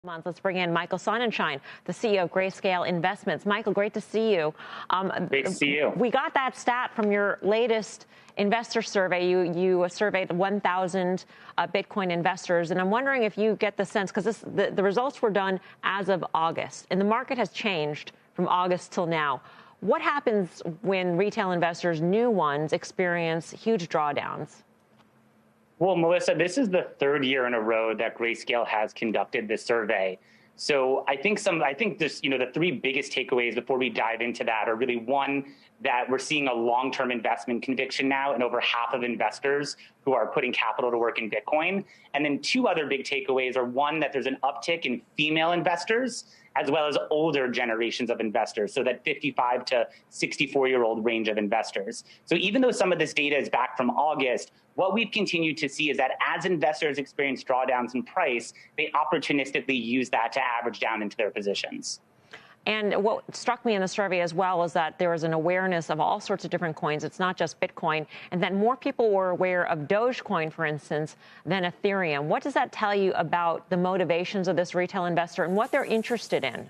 Let's bring in Michael Sonnenschein, the CEO of Grayscale Investments. Michael, great to see you. Great to see you. We got that stat from your latest investor survey. You surveyed 1,000 Bitcoin investors, and I'm wondering if you get the sense, because the results were done as of August, and the market has changed from August till now. What happens when retail investors, new ones, experience huge drawdowns? Well, Melissa, this is the third year in a row that Grayscale has conducted this survey. So I think this, the three biggest takeaways before we dive into that are really, one, that we're seeing a long-term investment conviction now in over half of investors who are putting capital to work in Bitcoin. And then two other big takeaways are, one, that there's an uptick in female investors, as well as older generations of investors, so that 55 to 64-year-old range of investors. So even though some of this data is back from August, what we've continued to see is that as investors experience drawdowns in price, they opportunistically use that to average down into their positions. And what struck me in the survey as well is that there was an awareness of all sorts of different coins. It's not just Bitcoin, and that more people were aware of Dogecoin, for instance, than Ethereum. What does that tell you about the motivations of this retail investor and what they're interested in?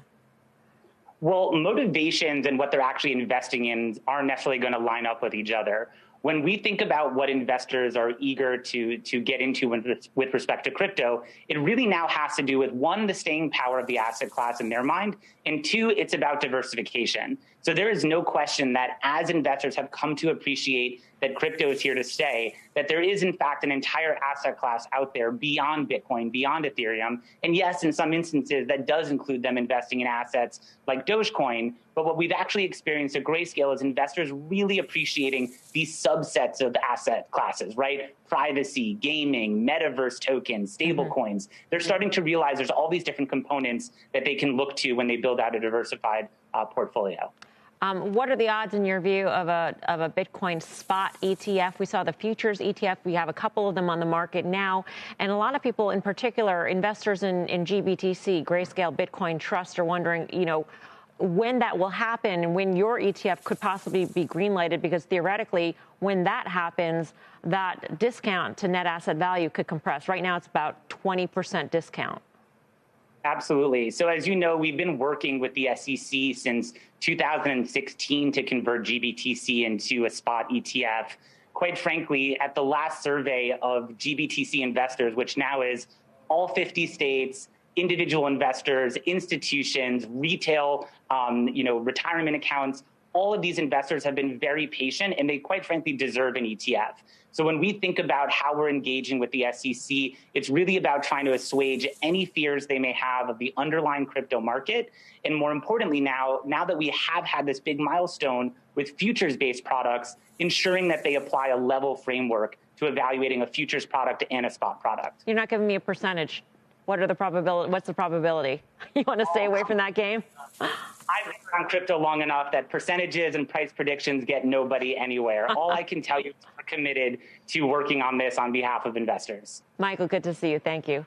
Well, motivations and what they're actually investing in aren't necessarily going to line up with each other. When we think about what investors are eager to get into with respect to crypto, it really now has to do with, one, the staying power of the asset class in their mind, and two, it's about diversification. So there is no question that as investors have come to appreciate that crypto is here to stay, that there is, in fact, an entire asset class out there beyond Bitcoin, beyond Ethereum. And yes, in some instances, that does include them investing in assets like Dogecoin. But what we've actually experienced at Grayscale is investors really appreciating these subsets of asset classes, right? Privacy, gaming, metaverse tokens, stable coins. They're starting to realize there's all these different components that they can look to when they build out a diversified portfolio. What are the odds, in your view, of a Bitcoin spot ETF? We saw the futures ETF. We have a couple of them on the market now. And a lot of people, in particular, investors in GBTC, Grayscale Bitcoin Trust, are wondering, when that will happen and when your ETF could possibly be greenlighted, because theoretically, when that happens, that discount to net asset value could compress. Right now, it's about 20% discount. Absolutely. So as you know, we've been working with the SEC since 2016 to convert GBTC into a spot ETF. Quite frankly, at the last survey of GBTC investors, which now is all 50 states, individual investors, institutions, retail, retirement accounts, all of these investors have been very patient, and they quite frankly deserve an ETF. So when we think about how we're engaging with the SEC, it's really about trying to assuage any fears they may have of the underlying crypto market. And more importantly, now that we have had this big milestone with futures-based products, ensuring that they apply a level framework to evaluating a futures product and a spot product. You're not giving me a percentage. What's the probability? You want to stay away from that game? I've been around crypto long enough that percentages and price predictions get nobody anywhere. All I can tell you is we're committed to working on this on behalf of investors. Michael, good to see you. Thank you.